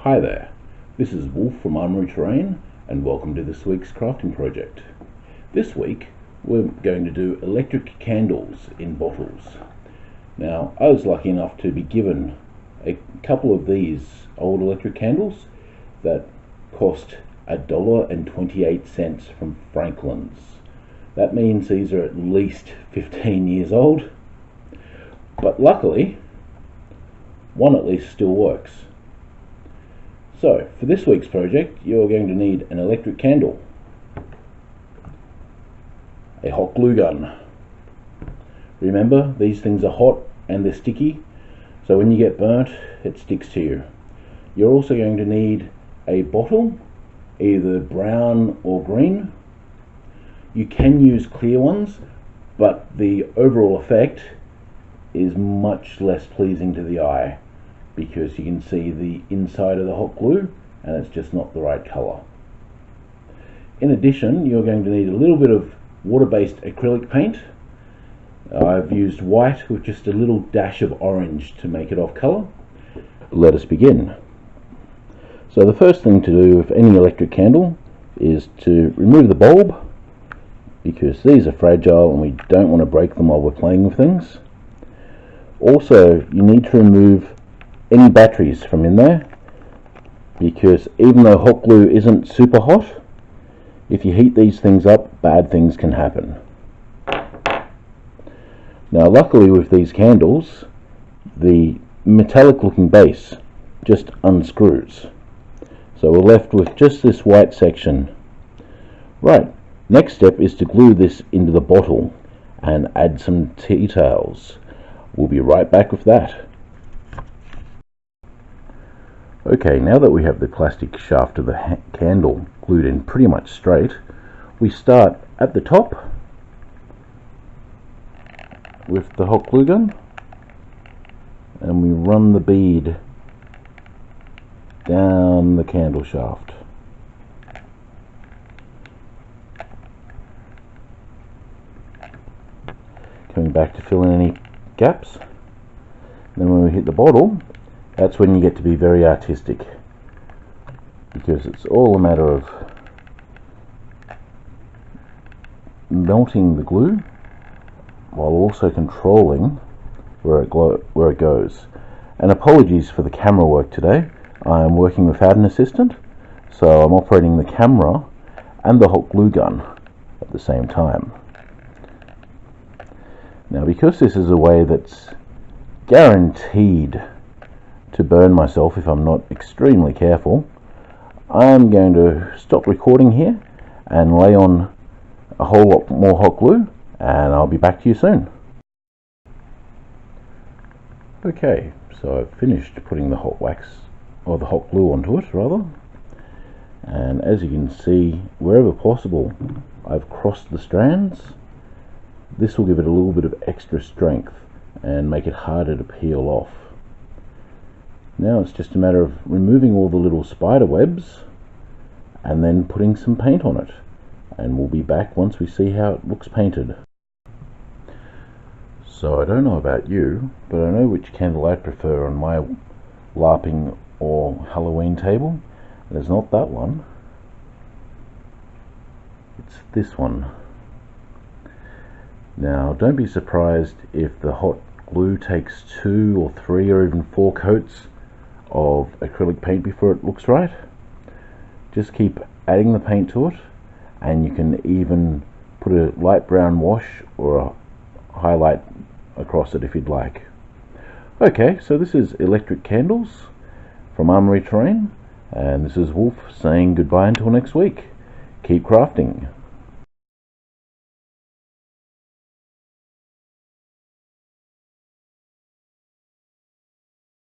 Hi there, this is Wolf from Armoury-Terrain and welcome to this week's crafting project. This week we're going to do electric candles in bottles. Now, I was lucky enough to be given a couple of these old electric candles that cost $1.28 from Franklin's. That means these are at least 15 years old, but luckily one at least still works. So, for this week's project, you're going to need an electric candle, a hot glue gun. Remember, these things are hot and they're sticky, so when you get burnt, it sticks to you. You're also going to need a bottle, either brown or green. You can use clear ones, but the overall effect is much less pleasing to the eye, because you can see the inside of the hot glue and it's just not the right color. In addition, you're going to need a little bit of water-based acrylic paint. I've used white with just a little dash of orange to make it off color. Let us begin. So the first thing to do with any electric candle is to remove the bulb, because these are fragile and we don't want to break them while we're playing with things. Also, you need to remove any batteries from in there, because even though hot glue isn't super hot, if you heat these things up, bad things can happen. Now, luckily with these candles, the metallic looking base just unscrews, so we're left with just this white section. Right, next step is to glue this into the bottle and add some tea towels. We'll be right back with that. Okay, now that we have the plastic shaft of the candle glued in pretty much straight, we start at the top with the hot glue gun and we run the bead down the candle shaft. Coming back to fill in any gaps. Then when we hit the bottle, that's when you get to be very artistic, because it's all a matter of melting the glue while also controlling where it goes. And apologies for the camera work today. I am working without an assistant, so I'm operating the camera and the hot glue gun at the same time. Now, because this is a way that's guaranteed to burn myself if I'm not extremely careful, I'm going to stop recording here and lay on a whole lot more hot glue, and I'll be back to you soon. Okay, so I've finished putting the hot wax, or the hot glue onto it rather, and as you can see, wherever possible I've crossed the strands. This will give it a little bit of extra strength and make it harder to peel off. Now it's just a matter of removing all the little spider webs and then putting some paint on it, and we'll be back once we see how it looks painted. So I don't know about you, but I know which candle I prefer on my LARPing or Halloween table. And it's not that one, it's this one. Now, don't be surprised if the hot glue takes 2 or 3 or even 4 coats of acrylic paint before it looks right. Just keep adding the paint to it, and you can even put a light brown wash or a highlight across it if you'd like. Okay, so this is electric candles from Armoury-Terrain, and this is Wolf saying goodbye until next week. Keep crafting.